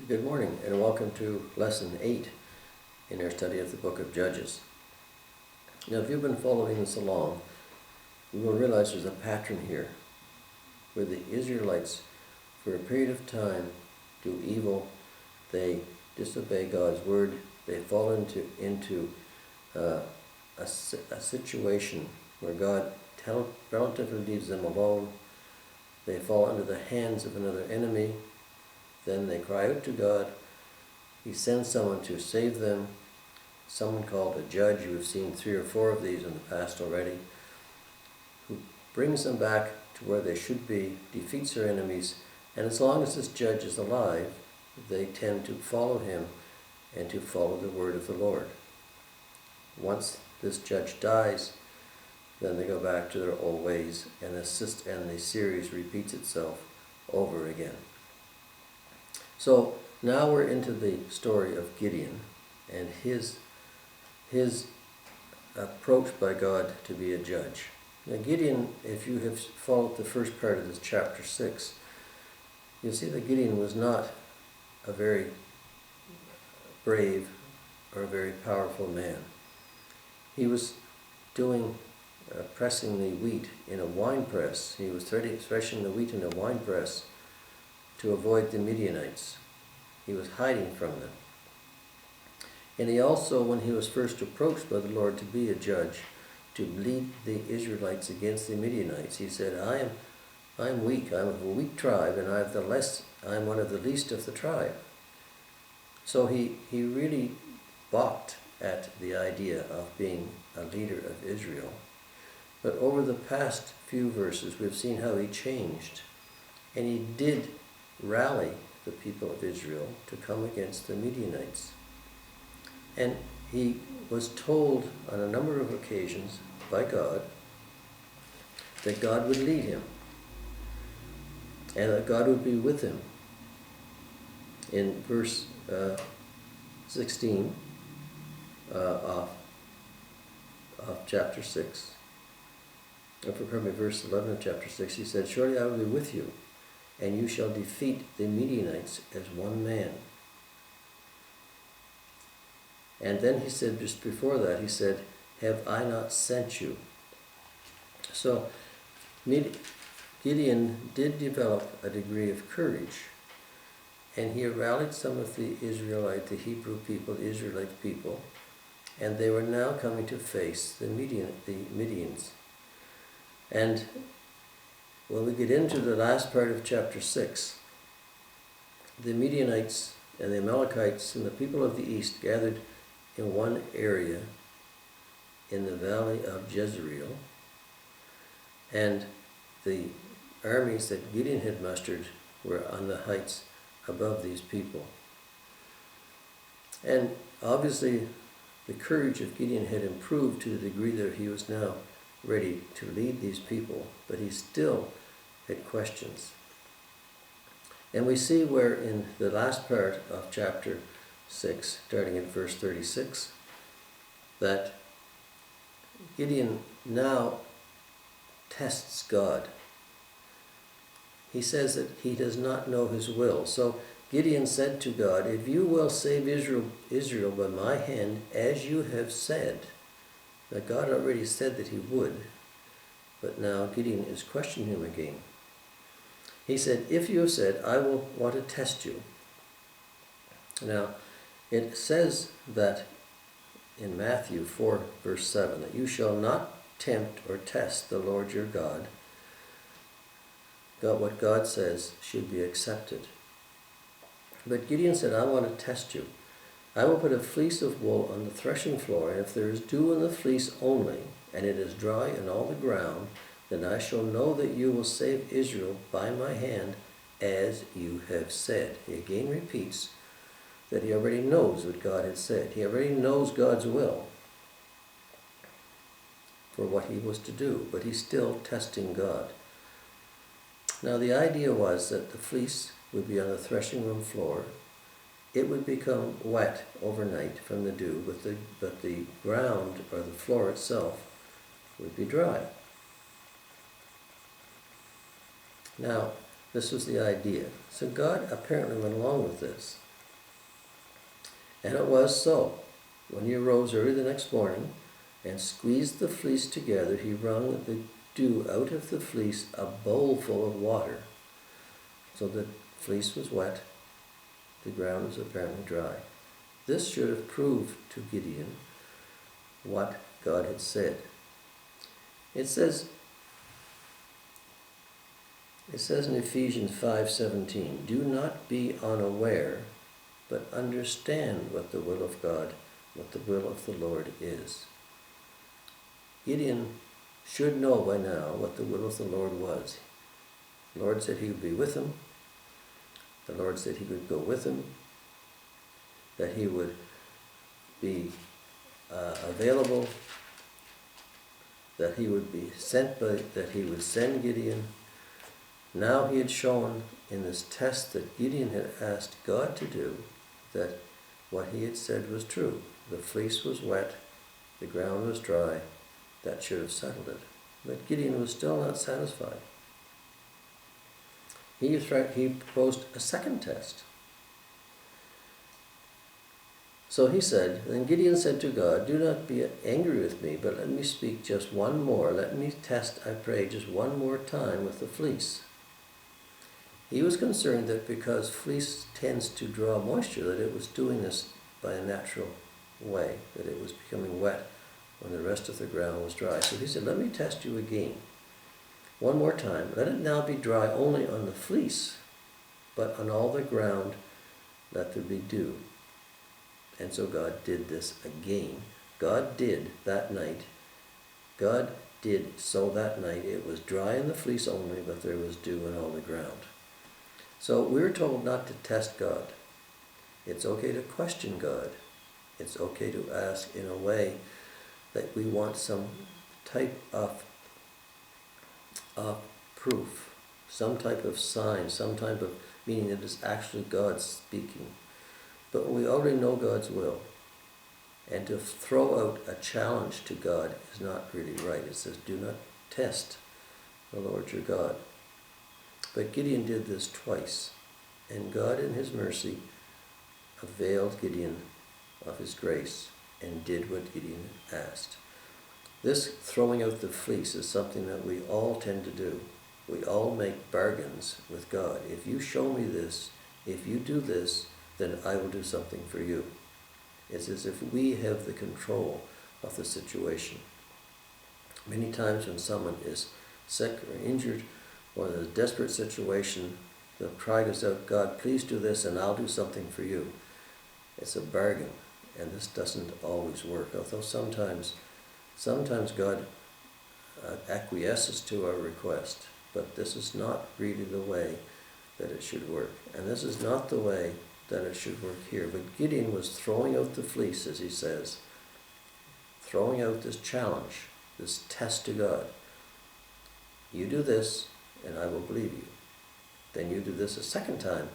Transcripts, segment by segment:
Good morning and welcome to Lesson 8 in our study of the book of Judges. Now, if you've been following this along, you will realize there's a pattern here where the Israelites, for a period of time, do evil. They disobey God's word. They fall into a situation where God relatively leaves them alone. They fall under the hands of another enemy. Then they cry out to God. He sends someone to save them, someone called a judge. You have seen 3 or 4 of these in the past already, who brings them back to where they should be, defeats their enemies, and as long as this judge is alive, they tend to follow him and to follow the word of the Lord. Once this judge dies, then they go back to their old ways, and the series repeats itself over again. So now we're into the story of Gideon and his approach by God to be a judge. Now Gideon, if you have followed the first part of this chapter 6, you'll see that Gideon was not a very brave or a very powerful man. He was pressing the wheat in a wine press. He was threshing the wheat in a wine press to avoid the Midianites. He was hiding from them. And he also, when he was first approached by the Lord to be a judge, to lead the Israelites against the Midianites, he said, I'm weak, I'm of a weak tribe, and I'm one of the least of the tribe. So he really balked at the idea of being a leader of Israel. But over the past few verses, we've seen how he changed. And he did rally the people of Israel to come against the Midianites. And he was told on a number of occasions by God that God would lead him and that God would be with him. In verse 16 of chapter 6, verse 11 of chapter 6, he said, "Surely I will be with you, and you shall defeat the Midianites as one man." And then he said, just before that, he said, "Have I not sent you?" So Gideon did develop a degree of courage, and he rallied some of the Hebrew people, the Israelite people, and they were now coming to face the Midians. And when we get into the last part of chapter 6, the Midianites and the Amalekites and the people of the east gathered in one area in the valley of Jezreel, and the armies that Gideon had mustered were on the heights above these people. And obviously the courage of Gideon had improved to the degree that he was now ready to lead these people, but he still had questions. And we see where in the last part of chapter 6, starting at verse 36, that Gideon now tests God. He says that he does not know his will. So Gideon said to God, "If you will save Israel by my hand, as you have said." Now God already said that he would, but now Gideon is questioning him again. He said, "If you have said, I will want to test you." Now, it says that in Matthew 4, verse 7, that you shall not tempt or test the Lord your God. What God says should be accepted. But Gideon said, "I want to test you. I will put a fleece of wool on the threshing floor, and if there is dew in the fleece only, and it is dry in all the ground, then I shall know that you will save Israel by my hand, as you have said." He again repeats that he already knows what God had said. He already knows God's will for what he was to do, but he's still testing God. Now the idea was that the fleece would be on the threshing room floor. It would become wet overnight from the dew, but the ground or the floor itself would be dry. Now, this was the idea. So God apparently went along with this. And it was so. When he arose early the next morning and squeezed the fleece together, he wrung the dew out of the fleece a bowl full of water. So the fleece was wet, the ground was apparently dry. This should have proved to Gideon what God had said. It says in Ephesians 5:17, "Do not be unaware, but understand what the will of God, what the will of the Lord is." Gideon should know by now what the will of the Lord was. The Lord said he would be with him. The Lord said he would go with him, that he would be available, that he would be sent that he would send Gideon. Now he had shown in this test that Gideon had asked God to do, that what he had said was true. The fleece was wet, the ground was dry. That should have settled it. But Gideon was still not satisfied. He proposed a second test. So he said, then Gideon said to God, "Do not be angry with me, but let me speak just one more. Let me test, I pray, just one more time with the fleece." He was concerned that because fleece tends to draw moisture, that it was doing this by a natural way, that it was becoming wet when the rest of the ground was dry. So he said, let me test you again. One more time. Let it now be dry only on the fleece, but on all the ground let there be dew. And so God did this again. God did that night. God did so that night. It was dry in the fleece only, but there was dew in all the ground. So we're told not to test God. It's okay to question God. It's okay to ask in a way that we want some type of proof, some type of sign, some type of meaning that is actually God speaking. But we already know God's will. And to throw out a challenge to God is not really right. It says, do not test the Lord your God. But Gideon did this twice. And God in his mercy availed Gideon of his grace and did what Gideon asked. This throwing out the fleece is something that we all tend to do. We all make bargains with God. If you show me this, if you do this, then I will do something for you. It's as if we have the control of the situation. Many times when someone is sick or injured or in a desperate situation, the cry goes out, God, please do this and I'll do something for you. It's a bargain, and this doesn't always work, although sometimes God acquiesces to our request, but this is not really the way that it should work. And this is not the way that it should work here. But Gideon was throwing out the fleece, as he says, throwing out this challenge, this test to God. You do this, and I will believe you. Then you do this a second time,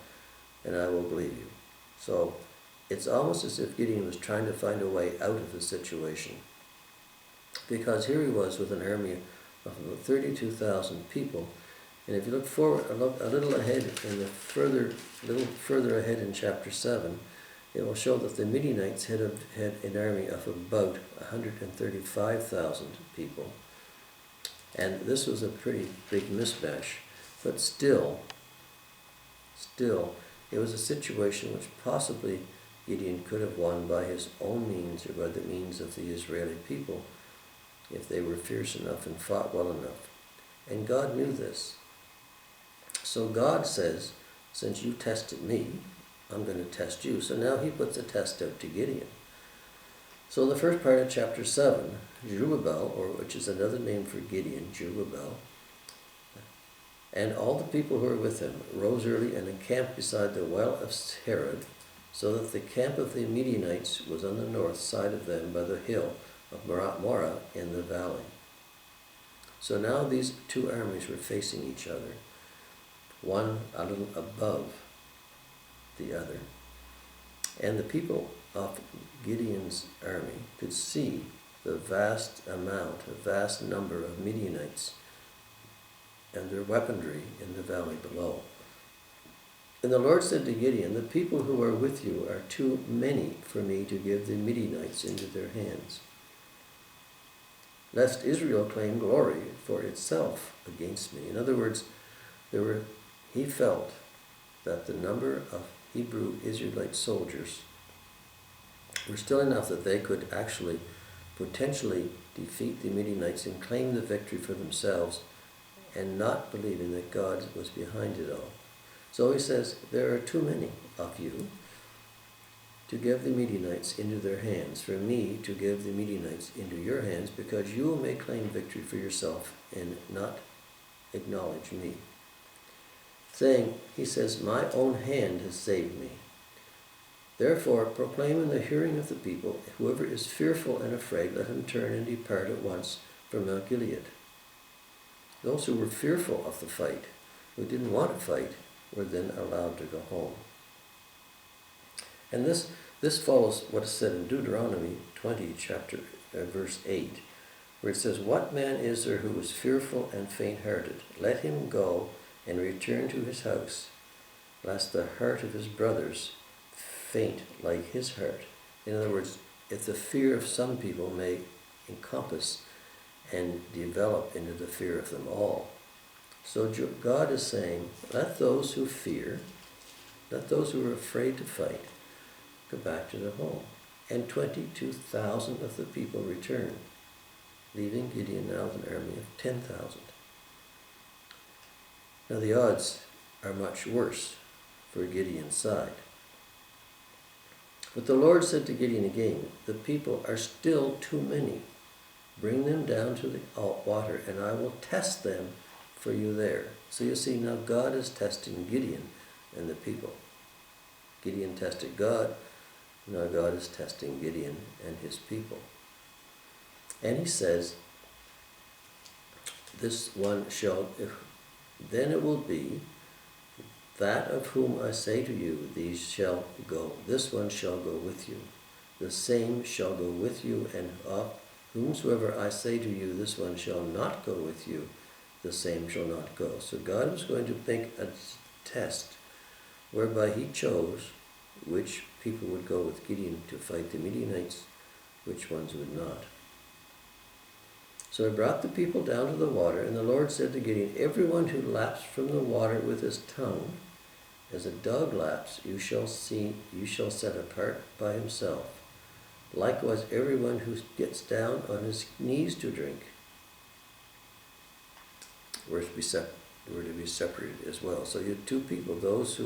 and I will believe you. So it's almost as if Gideon was trying to find a way out of the situation. Because here he was with an army of about 32,000 people. And if you look forward, a little ahead, little further ahead in chapter 7, it will show that the Midianites had an army of about 135,000 people. And this was a pretty big mismatch. But still, it was a situation which possibly Gideon could have won by his own means or by the means of the Israeli people, if they were fierce enough and fought well enough. And God knew this. So God says, since you tested me, I'm going to test you. So now he puts a test out to Gideon. So the first part of chapter 7, Jerubbaal, or which is another name for Gideon, Jerubbaal, and all the people who were with him rose early and encamped beside the well of Harod, so that the camp of the Midianites was on the north side of them by the hill of Morah in the valley. So now these two armies were facing each other, one a little above the other. And the people of Gideon's army could see the vast number of Midianites and their weaponry in the valley below. And the Lord said to Gideon, the people who are with you are too many for me to give the Midianites into their hands, lest Israel claim glory for itself against me. In other words, he felt that the number of Hebrew Israelite soldiers were still enough that they could actually potentially defeat the Midianites and claim the victory for themselves, and not believing that God was behind it all. So he says, there are too many of you to give the Midianites into their hands, for me to give the Midianites into your hands, because you may claim victory for yourself and not acknowledge me. He says, my own hand has saved me. Therefore proclaim in the hearing of the people, whoever is fearful and afraid, let him turn and depart at once from Mount Gilead. Those who were fearful of the fight, who didn't want to fight, were then allowed to go home. And this follows what is said in Deuteronomy 20, verse 8, where it says, what man is there who is fearful and faint-hearted? Let him go and return to his house, lest the heart of his brothers faint like his heart. In other words, if the fear of some people may encompass and develop into the fear of them all. So God is saying, let those who fear, let those who are afraid to fight, go back to their home. And 22,000 of the people returned, leaving Gideon now with an army of 10,000. Now the odds are much worse for Gideon's side. But the Lord said to Gideon again, the people are still too many. Bring them down to the water, and I will test them for you there. So you see, now God is testing Gideon and the people. Gideon tested God, now God is testing Gideon and his people. And he says, this one shall, then it will be, that of whom I say to you, these shall go. This one shall go with you. The same shall go with you, and of whomsoever I say to you, this one shall not go with you, the same shall not go. So God was going to make a test whereby he chose which people would go with Gideon to fight the Midianites, which ones would not. So he brought the people down to the water, and the Lord said to Gideon, everyone who laps from the water with his tongue, as a dog laps, you shall set apart by himself. Likewise, everyone who gets down on his knees to drink, were to be separated as well. So you had two people, those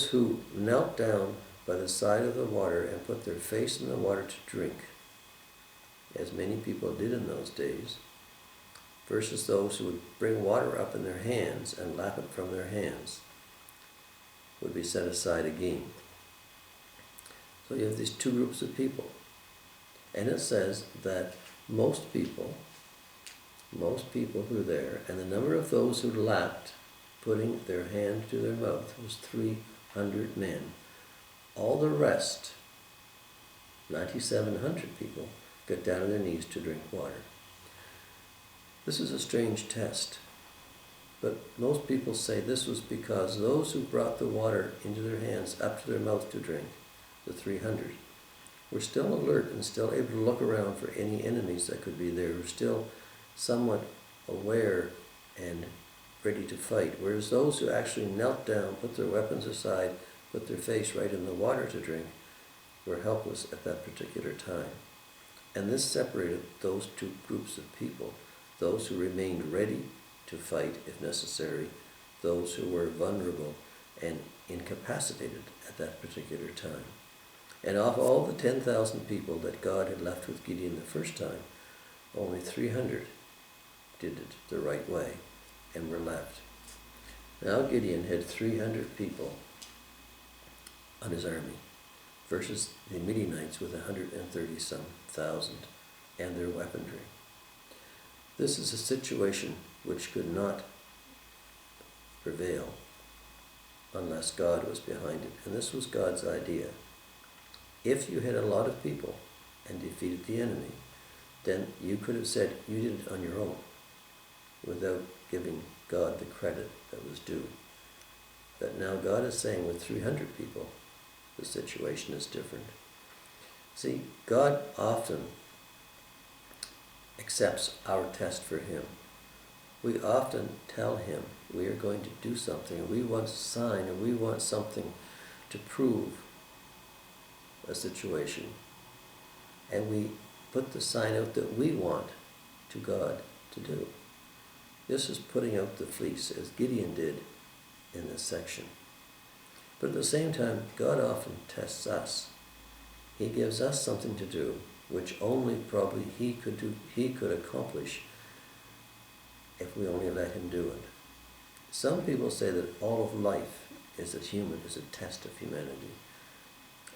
who knelt down by the side of the water and put their face in the water to drink, as many people did in those days, versus those who would bring water up in their hands and lap it from their hands, would be set aside again. So you have these two groups of people. And it says that most people who were there, and the number of those who lapped, putting their hand to their mouth, was 300 men. All the rest, 9,700 people, got down on their knees to drink water. This is a strange test, but most people say this was because those who brought the water into their hands up to their mouth to drink, the 300, were still alert and still able to look around for any enemies that could be there, were still somewhat aware and ready to fight, whereas those who actually knelt down, put their weapons aside, put their face right in the water to drink, were helpless at that particular time. And this separated those two groups of people, those who remained ready to fight if necessary, those who were vulnerable and incapacitated at that particular time. And of all the 10,000 people that God had left with Gideon the first time, only 300 did it the right way and were left. Now Gideon had 300 people on his army versus the Midianites with 130-some thousand and their weaponry. This is a situation which could not prevail unless God was behind it. And this was God's idea. If you had a lot of people and defeated the enemy, then you could have said you did it on your own without giving God the credit that was due. that now God is saying with 300 people, the situation is different. See, God often accepts our test for him. We often tell him we are going to do something, and we want a sign, and we want something to prove a situation. And we put the sign out that we want to God to do. This is putting out the fleece, as Gideon did in this section. But at the same time, God often tests us. He gives us something to do, which only probably he could accomplish if we only let him do it. Some people say that all of life is a test of humanity.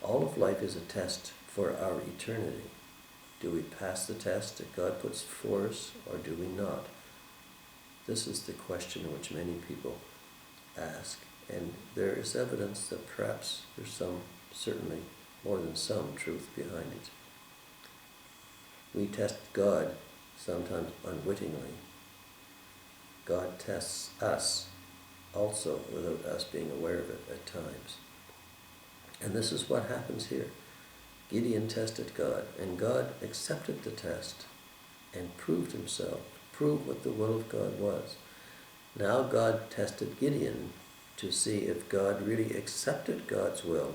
All of life is a test for our eternity. Do we pass the test that God puts for us, or do we not? This is the question which many people ask, and there is evidence that perhaps there's certainly more than some truth behind it. We test God sometimes unwittingly. God tests us also without us being aware of it at times. And this is what happens here. Gideon tested God, and God accepted the test and proved himself, proved what the will of God was. Now God tested Gideon to see if God really accepted God's will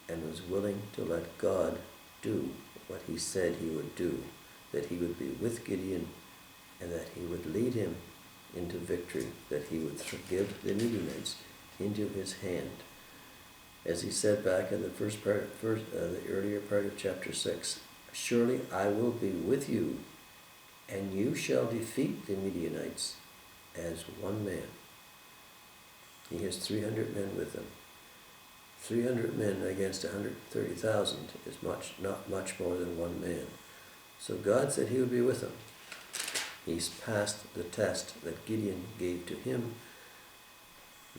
and was willing to let God do what he said he would do, that he would be with Gideon and that he would lead him into victory, that he would give the Midianites into his hand. As he said back in the earlier part of chapter 6, surely I will be with you, and you shall defeat the Midianites as one man. He has 300 men with him. 300 men against 130,000 is not much more than one man. So God said he would be with him. He's passed the test that Gideon gave to him.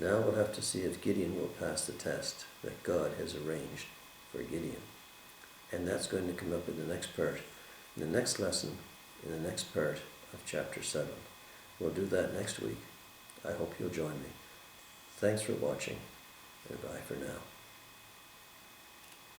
Now we'll have to see if Gideon will pass the test that God has arranged for Gideon. And that's going to come up in the next part, in the next lesson, in the next part of chapter 7. We'll do that next week. I hope you'll join me. Thanks for watching, and bye for now.